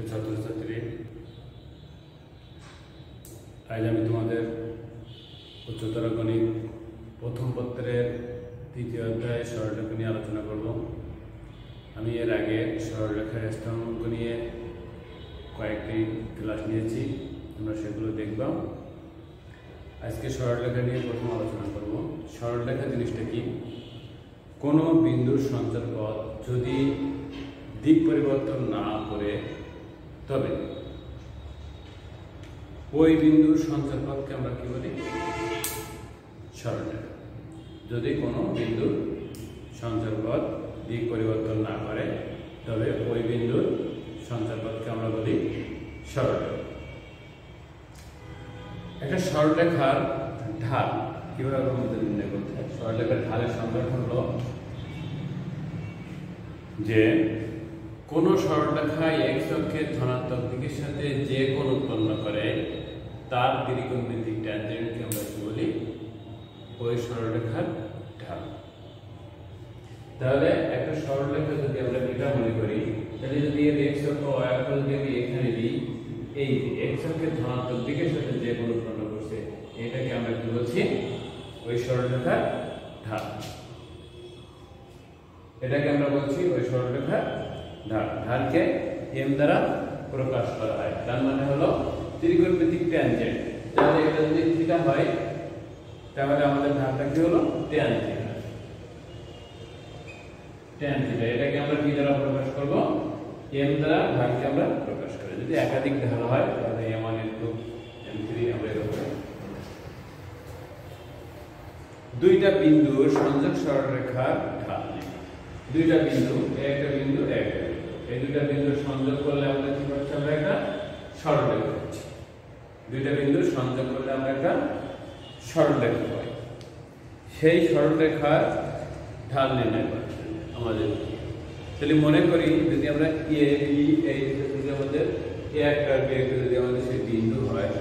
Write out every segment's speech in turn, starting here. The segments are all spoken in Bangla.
ছাত্রছাত্রী, আজ আমি তোমাদের উচ্চতর গণিত প্রথম পত্রের তৃতীয় অধ্যায়ে সরলরেখা নিয়ে আলোচনা করব। আমি এর আগে সরলরেখার স্তম্ভ নিয়ে কয়েকটি ক্লাস নিয়েছি, তোমরা সেগুলো দেখবা। আজকে সরলরেখা নিয়ে প্রথম আলোচনা করব। সরলরেখা জিনিসটা কি? কোনো বিন্দুর সঞ্চার পথ যদি দিক পরিবর্তন না করে তবে ওই বিন্দুর সঞ্চার পথকে আমরা কি বলি? সরলরেখা। যদি কোনো বিন্দুর সঞ্চার পথ দিক পরিবর্তন না করে তবে ওই বিন্দুর সঞ্চার পথকে আমরা বলি সরলরেখা। একটা সরলরেখার ঢাল কিভাবে আমাদের নির্ণয় করতে হয়? সরলরেখার ঢালের সংজ্ঞা হলো যে কোনো সরলরেখা এক্স অক্ষের ধনাত্মক দিকের সাথে যে কোণ উৎপন্ন করে তার ত্রিকোণমিতিক ট্যানজেন্টকে আমরা কি বলি? ওই সরলরেখার ঢাল। তাহলে একটা সরলরেখা যদি আমরা এটা মনে করি, তাহলে যদি এর এক্স অক্ষ ওয়াই অক্ষ যদি আমি এখানে দিই, এই এক্স অক্ষের ধনাত্মক দিকের সাথে যে কোণ উৎপন্ন করছে এটাকে আমরা কি বলছি? ওই সরলরেখার ঢাল। এটাকে আমরা বলছি ওই সরলরেখার ঢাল। ঢালকে এম দ্বারা প্রকাশ করা হয়, তার মানে হলো ত্রিকোণমিতিক ট্যানজেন্ট। তাহলে এটা যদি থিটা হয় তাহলে আমাদের ঢালটা কি হলো? Tan theta. ট্যান থিটা এটাকে আমরা কি দ্বারা প্রকাশ করব? এম দ্বারা ঢালকে আমরা প্রকাশ করি। যদি একাধিক ঢাল হয় তাহলে m1 * m3 আমরা এরকম দুইটা বিন্দুর সংযোগ সরলরেখার ঢাল। দুইটা বিন্দু, একটা বিন্দু একটা বিন্দু, এই দুইটা বিন্দুর সংযোগ করলে আমরা কি পাচ্ছি? আমরা একটা সরলরেখা পাচ্ছি। দুইটা বিন্দুর সংযোগ করলে আমরা একটা সরলরেখা পাই। সেই সরলরেখার ঢাল নির্ণয় করতে আমাদের, তাহলে মনে করি যদি আমরা এ বি এই যদি আমাদের এ একটা বি একটা যদি আমাদের সেই বিন্দু হয়,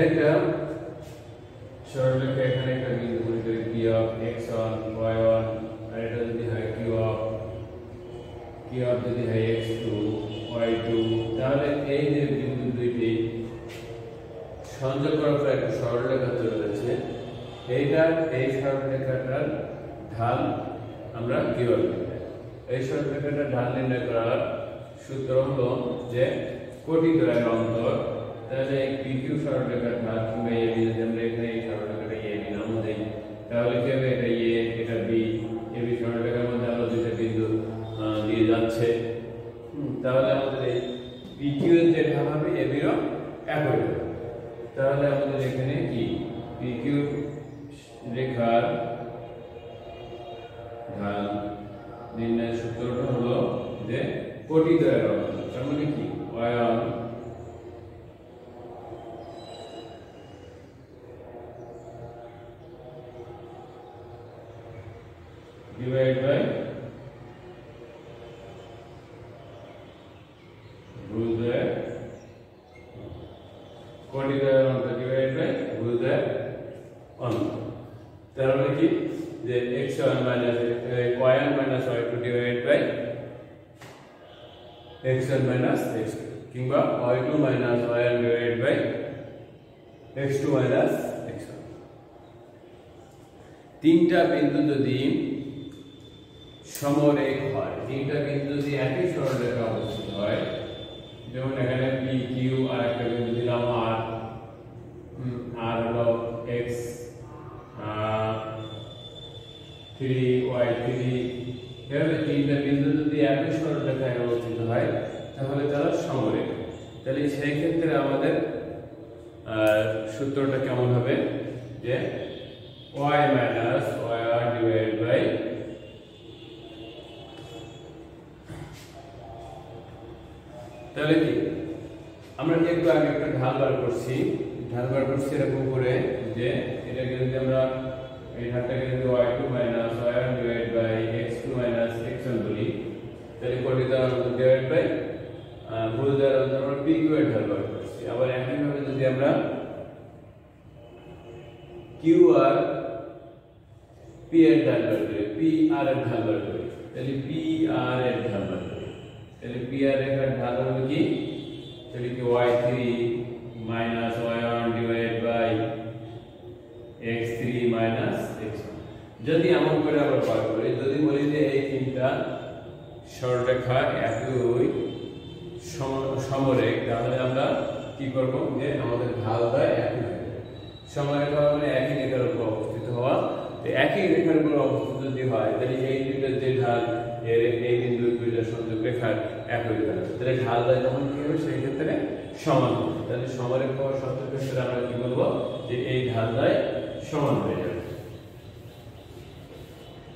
একটা সরলরেখা এখানে একটা বিন্দু মনে করি p of x1 y1, আর এটা যদি হয় q of যদি হয় x2 y2, তাহলে এই যে বিন্দু দুইটি সংযোগ করার পর একটা সরলরেখা তৈরি হয়েছে। এই সরলরেখাটার ঢাল আমরা কিভাবে নির্ণয়? এই সরলরেখাটার ঢাল নির্ণয় করার সূত্র হলো যে কোটিদ্বয়ের অন্তর। তাহলে এই PQ সরলরেখার ঢাল কিংবা AB যদি আমরা এখানে এই সরলরেখাটা AB নাম দেই, তাহলে কি হবে? এটা A, এটা B। AB সরলরেখার মধ্যে আমরা দুইটা বিন্দু দিয়ে যাচ্ছে, তাহলে আমাদের এই PQ এর যে ঢাল হবে AB এরও একই হবে। তাহলে আমাদের এখানে কি PQ রেখার ঢাল নির্ণয়ের সূত্রটা হলো যে কোটিদ্বয়ের অন্তর। তার মানে কি y1 divided by ভুজদ্বয়ের কোটিদ্বয়ের অন্তর divided by ভুজদ্বয়ের অন্তর। তার মানে কি যে x1 y1 y2 divided by x1 x2 কিংবা y2 y1 divided by x2 x1। তিনটা বিন্দু যদি সমরেখ হয়, তিনটা বিন্দু যদি একই সরলরেখায় অবস্থিত হয়, যেমন এখানে p q আর একটা বিন্দু দিলাম r হলো x 3 y3, এভাবে তিনটা বিন্দু যদি একই সরলরেখায় অবস্থিত হয় তাহলে তারা সমরেখ। তাহলে সেই ক্ষেত্রে আমাদের সূত্রটা কেমন হবে? যে y - yr divided by তাহলে কি আমরা যে একটু আগে একটা ঢাল বার করছি এরকম করে যে এটাকে যদি আমরা এই ঢালটাকে যদি y2 - y1 divided by x2 - x1 বলি, তাহলে কোটিদ্বয়ের অন্তর divided by ভুজদ্বয়ের অন্তর আমরা PQ এর ঢাল বার করছি। আবার একইভাবে যদি আমরা কিউ আর পি এর ঢাল বের করি, পি আর এর ঢাল বের করি, তাহলে পি আর এর ঢাল বের করি, তাহলে পি আর এর ঢাল হবে কি, তাহলে কি y3 minus y1 divided by x3 minus x1। যদি এমন করে আবার বার করি, যদি বলি যে এই তিনটা সরলরেখা একই সমরেখ, তাহলে আমরা কি করব, যে আমাদের ঢালটা একই হবে। সমরেখা মানে একই রেখার উপর অবস্থিত হওয়া, তো একই রেখার উপর অবস্থিত যদি হয়, তাহলে এই দুইটার যে ঢাল এর এই বিন্দু দুইটার সংযোগ রেখার একই রেখা, তাহলে ঢালটা যখন কি হবে সেই ক্ষেত্রে সমান হবে। তাহলে সমরেখা হওয়ার শর্তের ক্ষেত্রে আমরা কি বলবো, যে এই ঢালটাই সমান হয়ে যাবে।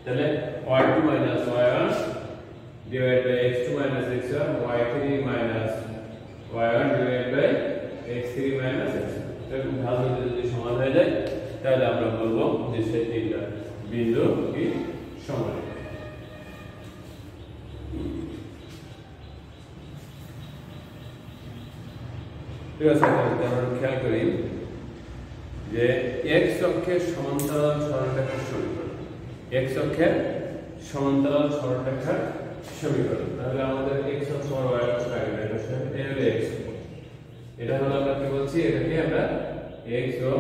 তাহলে y2 minus y1 divided by x2 minus x1, y3 minus y1 divided by x3 minus x1। এরকম ঢাল যদি সমান হয়ে যায়, তাহলে আমরা বলবো যে সেই তিনটা বিন্দু কি সমান। ঠিক আছে, তাহলে আমরা খেয়াল করি যে x অক্ষের সমান্তরাল সরলরেখার সমীকরণ, x অক্ষের সমান্তরাল সরলরেখার সমীকরণ, তাহলে আমাদের x অক্ষ আর y অক্ষ আগে এটা হলো x, এটা হলো আমরা কি বলছি, এটাকে আমরা x ও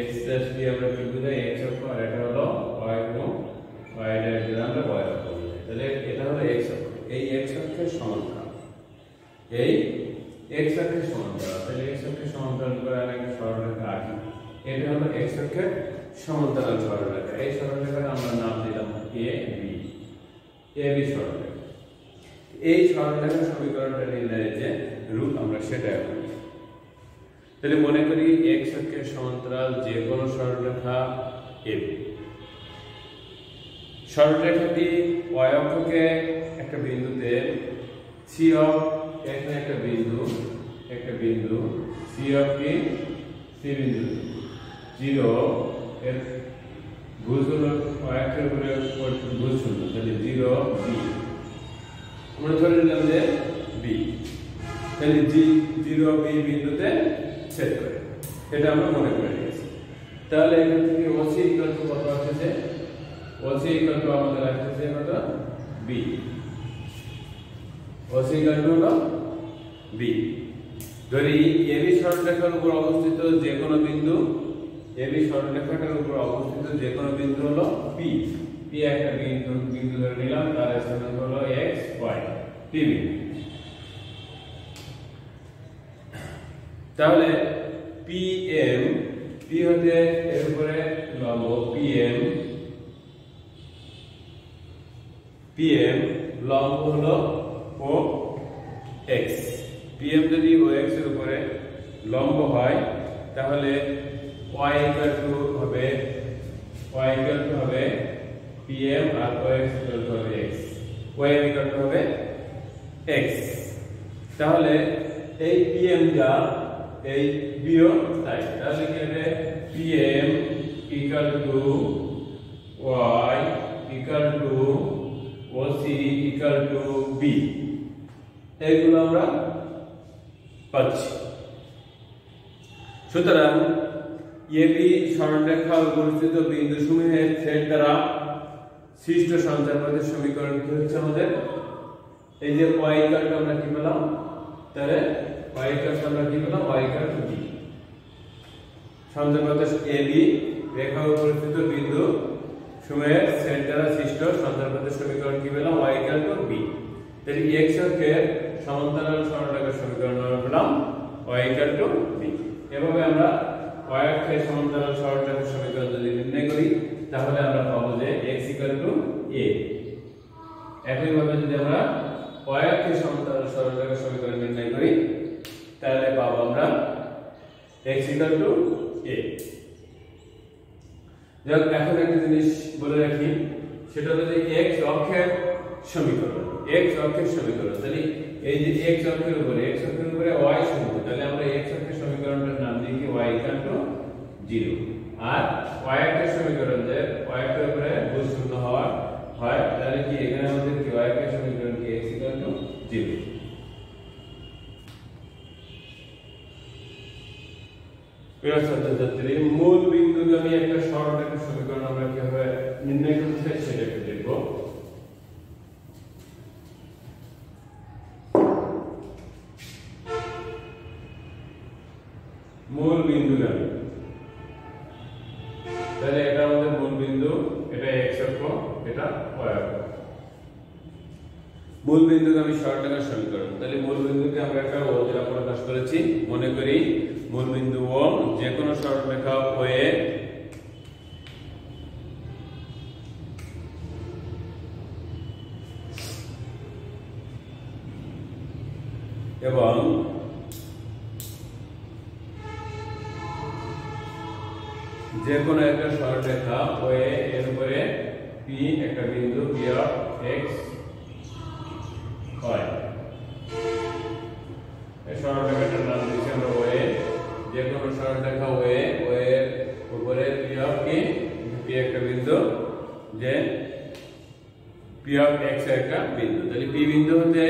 x দাশ দিয়ে আমরা কি বুঝাই, x অক্ষ, আর এটা হলো y ও y দাশ দিয়ে আমরা y অক্ষ বুঝাই। তাহলে এটা হলো x অক্ষ, এই x অক্ষের সমান্তরাল, এই x অক্ষের সমান্তরাল, তাহলে x অক্ষের সমান্তরাল করে আমি একটা সরলরেখা আঁকি, এটা হলো x অক্ষের সমান্তরাল সরলরেখা। এই সরলরেখার আমরা নাম দিলাম AB, AB সরলরেখা। এই সরলরেখার সমীকরণটা নির্ণয়ের যে রূপ আমরা সেটা এখন, তাহলে মনে করি x অক্ষের সমান্তরাল যে কোনো সরলরেখা AB, সরলরেখাটি y অক্ষকে একটা বিন্দুতে C অফ, এখানে একটা বিন্দু C অফ কি, C বিন্দু 0 এর ভুজ হলো y অক্ষের উপরে ভুজ শূন্য, তাহলে 0 b, আমরা ধরে নিলাম যে b, তাহলে 0 b বিন্দুতে ছেদ করে, এটা আমরা মনে করে নিয়েছি। তাহলে এখান থেকে OC ইকুয়াল টু কত আসছে, OC ইকুয়াল টু আমাদের আসছে কত, b, OC ইকুয়াল টু হলো b। ধরি AB সরলরেখার উপর অবস্থিত যে কোনো বিন্দু, AB সরলরেখাটার উপর অবস্থিত যে কোনো বিন্দু হলো P, P একটা বিন্দু ধরে নিলাম, তার স্থানাঙ্ক হলো x y, P বিন্দু। তাহলে PM, P হতে এর উপরে লম্ব, PM লম্ব হলো ও x, PM যদি ও x এর উপরে লম্ব হয়, তাহলে y ইকুয়াল টু হবে PM আর x ইকুয়াল টু হবে x, y ইকুয়াল টু হবে x। তাহলে এই PM যা এই বিয়োগ তাই, তাহলে কি হবে PM equal to y equal two OC equal to b, এইগুলো আমরা পাচ্ছি। সুতরাং AB সরলরেখার উপস্থিত বিন্দুসমূহের ছেদ দ্বারা সৃষ্ট সঞ্চারপথের সমীকরণ কি হচ্ছে আমাদের, এই যে y ইকুয়াল টু আমরা কি পেলাম, তাহলে y ইকুয়াল টু আমরা কি পেলাম, y equal two b, সঞ্চারপথের AB রেখার উপস্থিত বিন্দু সমূহের ছেদ দ্বারা সৃষ্ট সঞ্চারপথের সমীকরণ কি পেলাম, y ইকুয়াল টু b। তাহলে x অক্ষের সমান্তরাল সরলরেখার সমীকরণ আমরা পেলাম y ইকুয়াল টু b। এভাবে আমরা y অক্ষের সমান্তরাল সরলরেখার সমীকরণ যদি নির্ণয় করি, তাহলে আমরা পাবো যে x ইকুয়াল টু a। একইভাবে যদি আমরা y অক্ষের সমান্তরাল সরলরেখার সমীকরণ নির্ণয় করি, তাহলে পাবো আমরা x ইকুয়াল টু a। যাক, এখন একটা জিনিস বলে রাখি, সেটা হলো যে x অক্ষের সমীকরণ, তাহলে এই যে x অক্ষের উপরে y শূন্য, তাহলে আমরা x অক্ষের সমীকরণটার নাম দিই কি y ইকুয়াল টু 0, আর y অক্ষের সমীকরণ যে y অক্ষের উপরে ভুজ শূন্য হয়, তাহলে কি এখানে আমাদের কি y অক্ষের সমীকরণ কি x ইকুয়াল টু 0। প্রিয় ছাত্রছাত্রী, মূল বিন্দুগামী একটা সরলরেখার সমীকরণ আমরা কিভাবে নির্ণয় করতে হয় সেটা একটু দেখব। মূল বিন্দুগামী, তাহলে এটা আমাদের মূল বিন্দু, এটা x অক্ষ, এটা y অক্ষ। মূল বিন্দুগামী সরলরেখার সমীকরণ, তাহলে মূল বিন্দুকে আমরা একটা ও দ্বারা প্রকাশ করেছি। মনে করি মূল বিন্দু ও যে কোনো সরলরেখা OA এবং যে কোনো একটা সরলরেখা OA এর উপরে P একটা বিন্দু P অফ x y, এই সরলরেখাটার নাম দিয়েছি আমরা OA। যে কোনো সরলরেখা OA এর উপরে P অফ P একটা বিন্দু, যে P অফ x একটা বিন্দু। তাহলে P বিন্দু হতে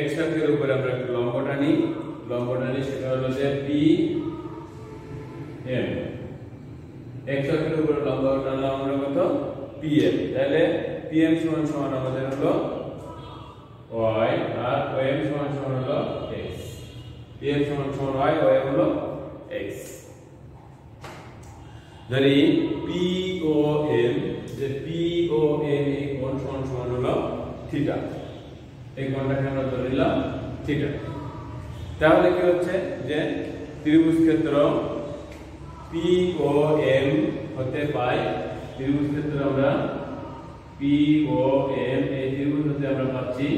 x অক্ষের উপরে আমরা একটা লম্ব টানি, সেটা হলো যে P m। x অক্ষের উপরে লম্ব টানলাম আমরা কত? pm। তাহলে pm সমান সমান আমাদের হলো y, আর m সমান সমান হলো x। pm সমান সমান y, m হলো x। ধরি POM, যে POM এই কোণ সমান সমান হলো থিটা। এই কোণটাকে আমরা ধরে নিলাম থিটা। তাহলে কি হচ্ছে যে ত্রিভুজ ক্ষেত্র POM হতে পাই, ত্রিভুজ ক্ষেত্র আমরা POM এই ত্রিভুজ হতে আমরা পাচ্ছি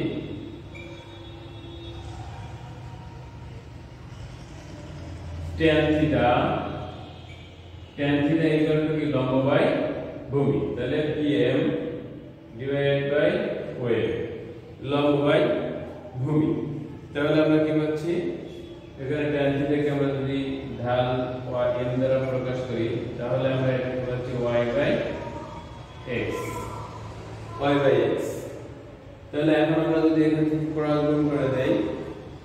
tan theta. tan theta equal to কি? লম্ব বাই ভূমি। তাহলে PM ডিভাইডেড বাই OM, লম্ব বাই ভূমি। তাহলে আমরা কি পাচ্ছি? এখানে tan থিটাকে আমরা যদি ঢাল m দ্বারা প্রকাশ করি, তাহলে আমরা এটাকে পাচ্ছি y বাই x। তাহলে এখন আমরা যদি এখান থেকে গুণ করে দেই,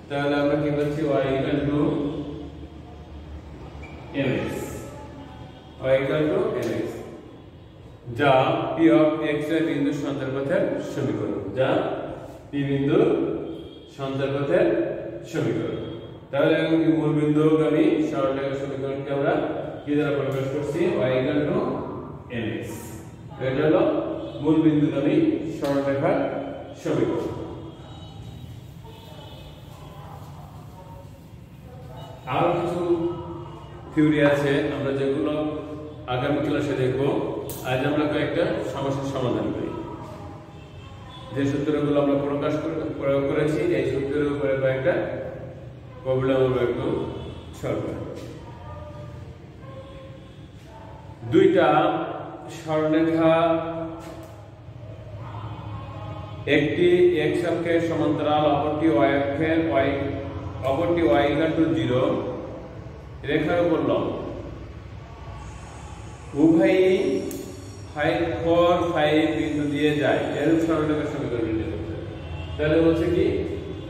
তাহলে আমরা কি পাচ্ছি? y ইকুয়াল টু mx, যা p অফ x এর বিন্দু সন্তর্পথের সমীকরণ, যা p বিন্দু সন্তর্পথের সমীকরণ। তাহলে এখন মূল বিন্দুগামী সরলরেখার সমীকরণকে আমরা কি দ্বারা প্রকাশ করছি? y equal two mx। এটা হলো মূল বিন্দুগামী সরলরেখার সমীকরণ। আরো কিছু থিওরি আছে আমরা যেগুলো আগামী ক্লাসে দেখব। আজ আমরা কয়েকটা সমস্যার সমাধান করি। যে সূত্রগুলো আমরা প্রয়োগ করেছি, এই সূত্রের উপরে কয়েকটা প্রবলেম আমরা একটু সলভ করব। দুইটা সরলরেখা, একটি x অক্ষের সমান্তরাল, অপরটি y ইকুয়াল টু 0 রেখার উপর লম্ব। উভয়ই 4, 5 বিন্দু দিয়ে যায়, এরূপ সরলরেখার সমীকরণ নির্ণয় করতে হবে। তাহলে বলছে কি?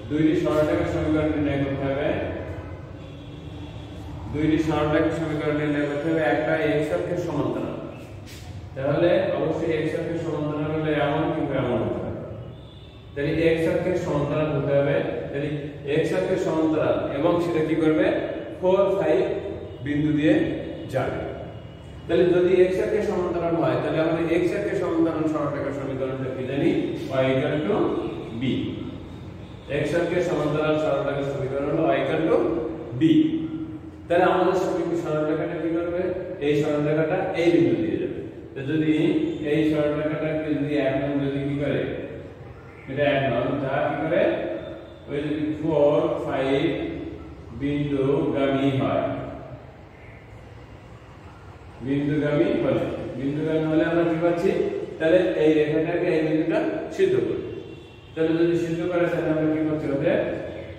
দুইটি সরলরেখার সমীকরণ নির্ণয় করতে হবে। একটা x অক্ষের সমান্তরাল, তাহলে অবশ্যই x অক্ষের সমান্তরাল হলে এমন কিংবা এমন হতে হবে। তাহলে x অক্ষের সমান্তরাল হতে হবে। তাহলে x অক্ষের সমান্তরাল এবং সেটা কি করবে? 4, 5 বিন্দু দিয়ে যাবে। তাহলে যদি x অক্ষের সমান্তরাল হয়, তাহলে আমরা x অক্ষের সমান্তরাল সরলরেখার সমীকরণটা কি জানি? y equal two b। x অক্ষের সমান্তরাল সরলরেখার সমীকরণ হলো y ইকুয়াল টু b। তাহলে আমাদের সরলরেখাটা কি করবে? এই সরলরেখাটা এই বিন্দু দিয়ে যাবে। তো যদি এই সরলরেখাটাকে যদি এখন যদি কি করে, এটা এক নং, যা কি করে ওই যদি 4, 5 বিন্দুগামী হয়, বিন্দুগামী হলে আমরা কি পাচ্ছি? তাহলে এই রেখাটাকে এই বিন্দুটা সিদ্ধ করব। তাহলে যদি সিদ্ধ করে, তাহলে আমরা কি করতে হবে?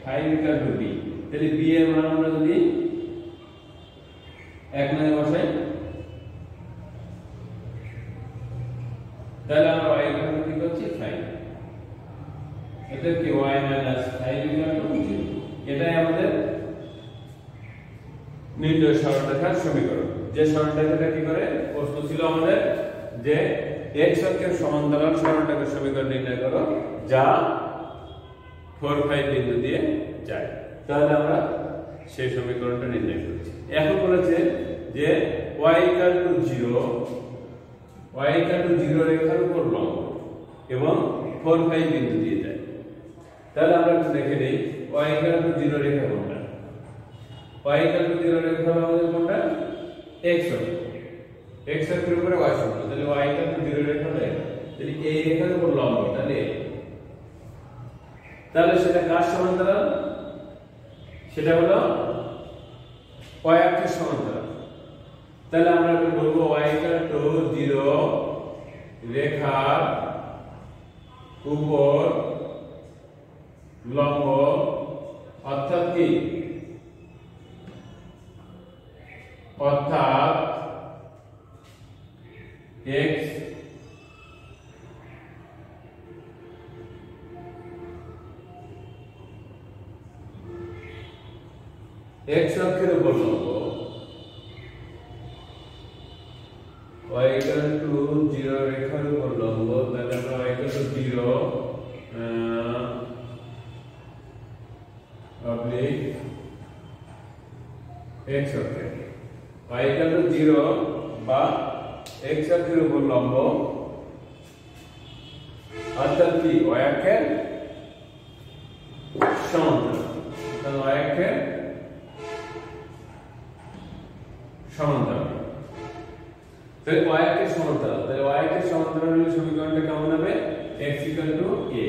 5 ইকুয়াল টু b। তাহলে b এর মান আমরা যদি এক মানে বসাই, তাহলে আমরা y ইকুয়াল টু কি করছি? 5। এটা কি? y - 5 equal to 0। এটাই আমাদের নির্ণয় সরলরেখার সমীকরণ। যে সরলরেখাটা কি করে, প্রশ্ন ছিল আমাদের যে x অক্ষের সমান্তরাল সরলরেখার সমীকরণ নির্ণয় করো যা 4, 5 বিন্দু দিয়ে যায়। তাহলে আমরা সেই সমীকরণটা নির্ণয় করছি। এখন বলেছে যে y = 0 রেখার উপর লম্ব এবং 4, 5 বিন্দু দিয়ে যায়। তাহলে আমরা একটু দেখে নেই y = 0 রেখা কোনটা। y = 0 রেখা হলো আমাদের কোনটা, x অক্ষ। x অক্ষের উপরে y সমান, তাহলে y = 0 রেখা হলে তাহলে এই রেখার উপর লম্ব, তাহলে সেটা কার সমান্তরাল, সেটা হলো y অক্ষের সমান্তরাল। তাহলে আমরা বলবো y = 0 রেখার উপর লম্ব, অর্থাৎ কি, অর্থাৎ x অক্ষের উপর লম্ব, y = 0 রেখার উপর লম্ব। তাহলে আমরা y = 0 অবলিক x অক্ষে, y = 0 বা x অক্ষের উপর লম্ব, অর্থাৎ কি y অক্ষের সমান্তরাল। তাহলে y অক্ষের সমান্তরাল, তাহলে y অক্ষের সমান্তরাল, তাহলে y অক্ষের সমান্তরাল হলে সমীকরণটা কেমন হবে, x = a।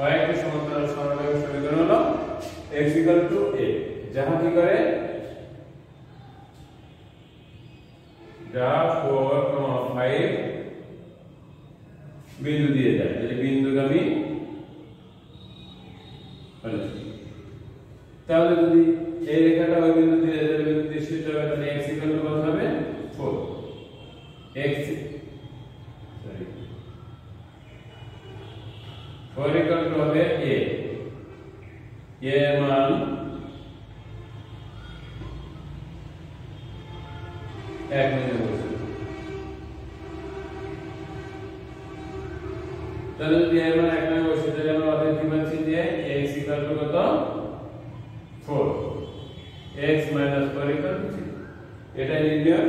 y অক্ষের সমান্তরাল সরলরেখার সমীকরণ হলো x = a, যাহা কি করে, যা 4, 5 বিন্দু দিয়ে যায়, তাহলে বিন্দুগামী হলো। তাহলে যদি এই রেখাটা ওই বিন্দু দিয়ে যায়, বিন্দু দিয়ে ছেদ হবে, তাহলে x = কত হবে, 4। x 4 = হবে a, এর মান 1 মিটার বসে। তাহলে যদি এর মান 1 মিটার বসে, তাহলে আমরা অতএব কি পাচ্ছি যে x = কত, 4, x - 4 = 0। এটা নির্ণয়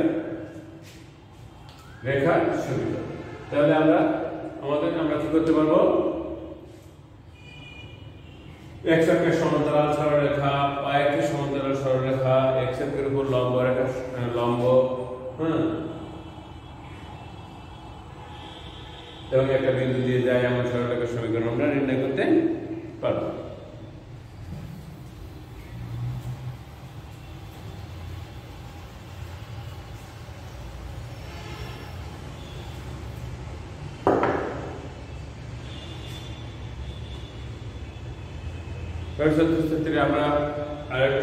রেখার সমীকরণ। তাহলে আমরা কি করতে পারবো, x অক্ষের সমান্তরাল সরলরেখা, y অক্ষের সমান্তরাল সরলরেখা, x অক্ষের উপর লম্ব রেখা, লম্ব, এবং একটা বিন্দু দিয়ে যায় এমন সরলরেখার সমীকরণ আমরা নির্ণয় করতে পারবো। ছাত্রছাত্রীরা আমরা আরেকটা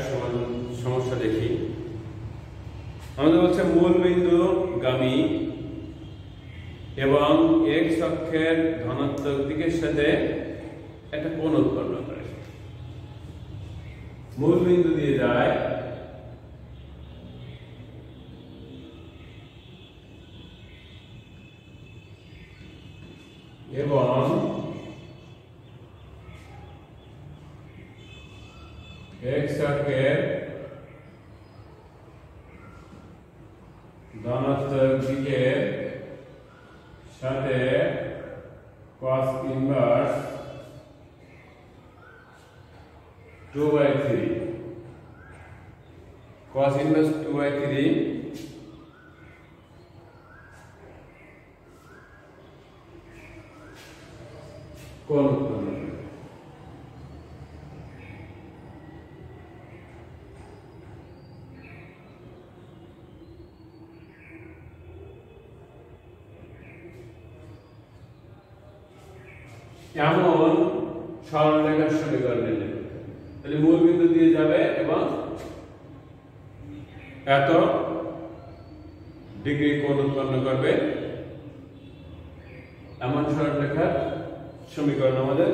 সমস্যা দেখি। আমাদের বলছে মূল বিন্দু গামী এবং x অক্ষের ধনাত্মক দিকের সাথে একটা কোণ উৎপন্ন করে। মূল বিন্দু দিয়ে যায় এবং x অক্ষের ধনাত্মক দিকের সাথে cos ইনভার্স 2/3, cos ইনভার্স 2/3 কোণ উৎপন্ন করে। এমন সরলরেখার সমীকরণ নির্ণয় করতে হবে। তাহলে মূল বিন্দু দিয়ে যাবে এবং এত ডিগ্রি কোণ উৎপন্ন করবে, এমন সরলরেখার সমীকরণ আমাদের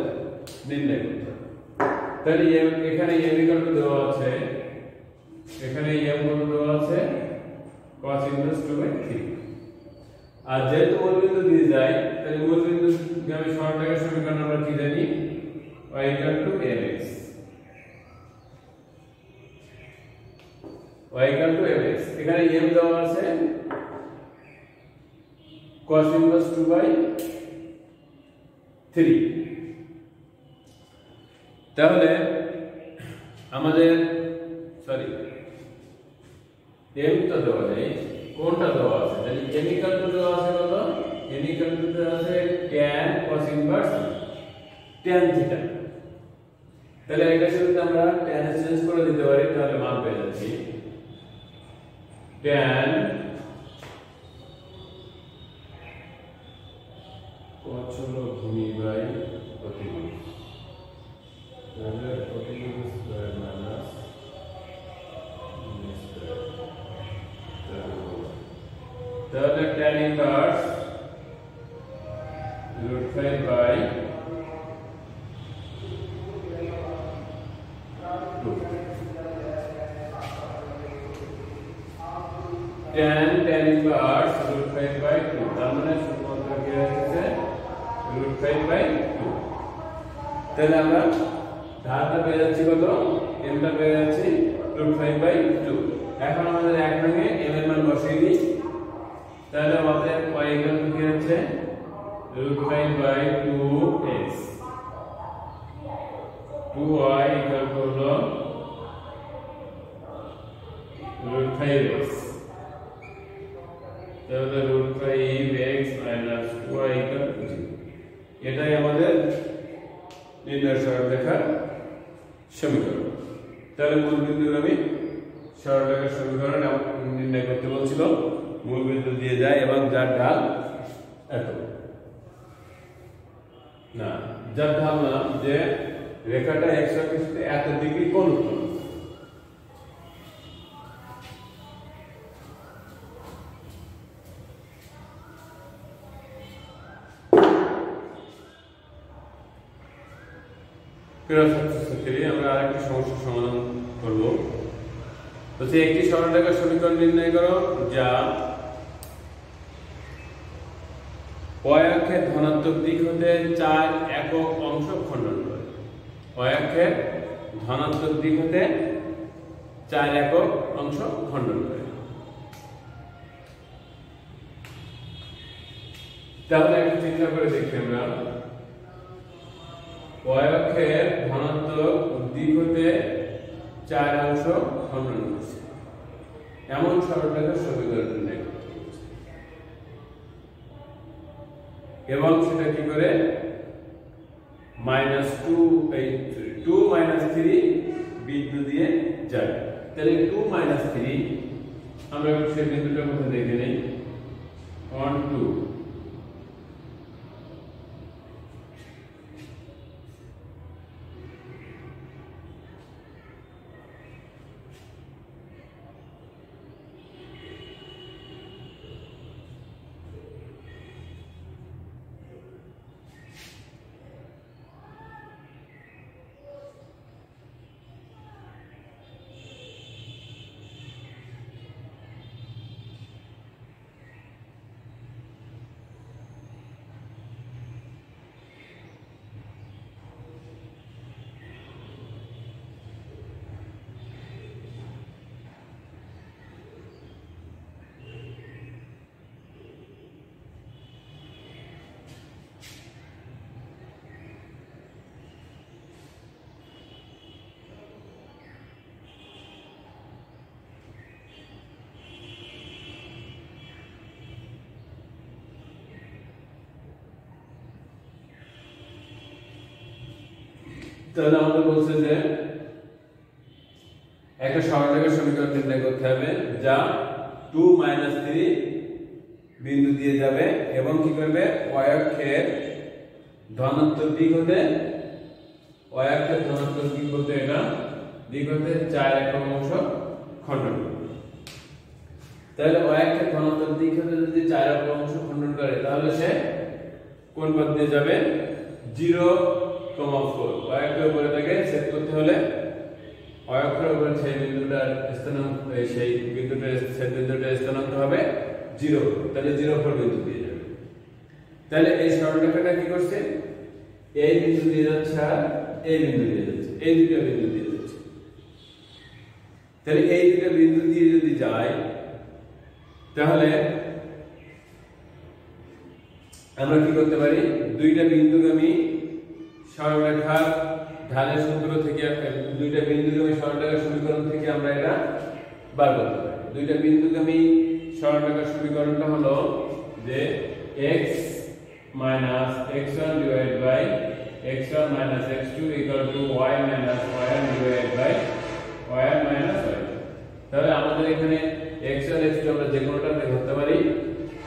নির্ণয় করতে হবে। তাহলে এখানে এ বিকল্প দেওয়া আছে এখানে m কত দেওয়া আছে cos ইনভার্স 2/3 আর যেহেতু মূলবিন্দু দিয়ে যায় তাহলে মূলবিন্দু গামী সরলরেখার সমীকরণ আমরা কি জানি y mx y mx এখানে m দেওয়া আছে cos ইনভার্স 2/3 তাহলে আমাদের সরি m তো দেওয়া যায় কোনটা দেওয়া আছে তাহলে m ইকুয়াল টু দেওয়া আছে কত m ইকুয়াল টু দেওয়া আছে tan cos inverse tan theta তাহলে এটা সাথে আমরা tan চেঞ্জ করে দিতে পারি তাহলে মান পেয়ে যাচ্ছি tan cos হলো ভূমি বাই প্রতিভূমি তাহলে প্রতিভূমি স্কয়ার মাইনাস ভূমি স্কয়ার তাহলে tan inverse √5 by 2 tan inverse √5 by 2 তার মানে শুধুমাত্র কি আসছে √5 বাই 2 তাহলে আমরা ধারটা পেয়ে যাচ্ছি কত m টা পেয়ে যাচ্ছি √5 বাই 2 এখন আমাদের এক রঙে m এর মান বসিয়ে দিই তাহলে আমাদের y ইকুয়াল টু কি হচ্ছে √5 by 2x 2y equal to হলো √5x তাহলে √5x minus 2y equal to 0 এটাই আমাদের নির্ণয় সরলরেখার সমীকরণ তাহলে মূলবিন্দুগামী সরলরেখার সমীকরণ নির্ণয় করতে বলছিল মূলবিন্দু দিয়ে যায় এবং যার ঢাল এত না যার ঢাল না যে রেখাটা x অক্ষের সাথে এত ডিগ্রি কোণ উৎপন্ন আমরা আরেকটি সমস্যার সমাধান করব তো একটি সরলরেখার সমীকরণ নির্ণয় করো যা y অক্ষের ধনাত্মক দিক হতে 4 একক অংশ খণ্ডন করে y অক্ষের ধনাত্মক দিক হতে 4 একক অংশ খণ্ডন করে তাহলে একটু চিন্তা করে দেখি আমরা y অক্ষের ধনাত্মক দিক হতে 4 অংশ খণ্ডন করছে এমন সরলরেখার সমীকরণ নির্ণয় করতে বলছে এবং সেটা কি করে -2 -3 বিন্দু দিয়ে যায় তাহলে 2 -3 আমরা সেই বিন্দুটার মধ্যে দেখে নেই 1 2 তাহলে আমাদের বলছে যে একটা সরলরেখার সমীকরণ নির্ণয় করতে হবে যা 2 3 বিন্দু দিয়ে যাবে এবং কি করবে y অক্ষের ধনাত্মক দিক হতে y অক্ষের ধনাত্মক দিক হতে এটা দিক হতে 4 একক অংশ খণ্ডন করবে তাহলে y অক্ষের ধনাত্মক দিক হতে যদি 4 একক অংশ খণ্ডন করে তাহলে সে কোন পথ দিয়ে যাবে 0, 4 y অক্ষের উপরে থেকে সেট করতে হলে অক্ষরের উপর সেই বিন্দুটার স্থানাঙ্ক সেই বিন্দুটার ছেদবিন্দুটার স্থানাঙ্ক হবে 0, তাহলে 0 বিন্দু দিয়ে যাবে। তাহলে এই সরলরেখাটা কি করছে, এই বিন্দু দিয়ে যাচ্ছে আর এই বিন্দু দিয়ে যাচ্ছে, এই দুটো বিন্দু দিয়ে যাচ্ছে। তাহলে এই দুটো বিন্দু দিয়ে যদি যায় তাহলে আমরা কি করতে পারি, দুইটা বিন্দুগামী সরলরেখার ঢালের সূত্র থেকে, দুইটা বিন্দুগামী সরলরেখার সমীকরণ থেকে আমরা এটা বার করতে পারি। দুইটা বিন্দুগামী সরলরেখার সমীকরণটা হলো যে x minus x1 divided by x1 minus x2 equal to y minus y1 divided by y1 minus y2। তাহলে আমাদের এখানে x1 x2 আমরা যে কোনোটা ধরতে পারি।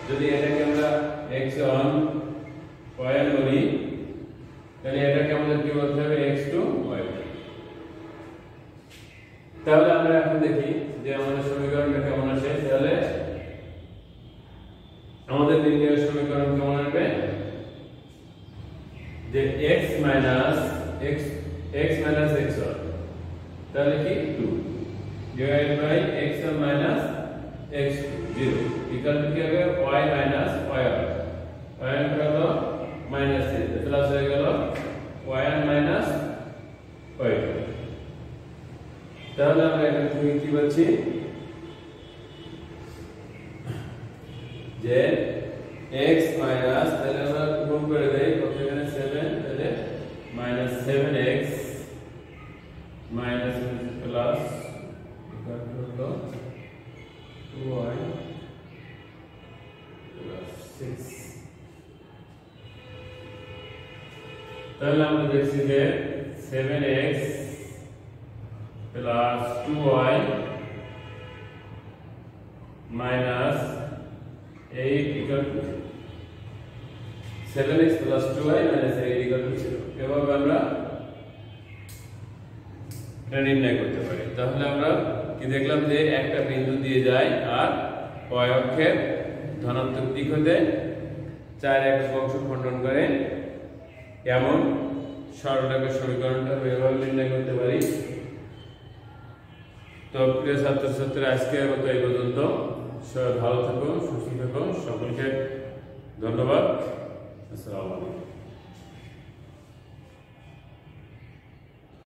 যদি এটাকে আমরা x1 y1 বলি তাহলে এটাকে আমাদের কি বলতে হবে x2 y2। তাহলে আমরা এখন দেখি যে আমাদের সমীকরণটা কেমন আসে। তাহলে আমাদের নির্ণয় সমীকরণ কেমন আসবে, যে x minus x1 তাহলে কি 2 divided by x1 minus x2 0 equal to কি হবে y minus y1 হলো minus 3 প্লাস হয়ে গেল y1 minus y2। তাহলে আমরা এখানে কি বলছি যে x minus, তাহলে আমরা গুণ করে দেই, কত এখানে 7, তাহলে minus 7x minus plus equal to হলো 2y plus 6। তাহলে আমরা দেখছি যে 7x plus 2y minus 8 equal to 7x plus 2y minus 8 equal to 0। এভাবে আমরা এটা নির্ণয় করতে পারি। তাহলে আমরা কি দেখলাম যে একটা বিন্দু দিয়ে যায় আর y অক্ষের ধনাত্মক দিক হতে 4 একক অংশ খণ্ডন করে, এমন সরলরেখার সমীকরণটা এভাবে নির্ণয় করতে পারি। তো প্রিয় ছাত্রছাত্রীরা, আজকের মতো এই পর্যন্ত। সবাই ভালো থাকো, সুস্থ থাকো, সকলকে ধন্যবাদ। আসসালামু আলাইকুম।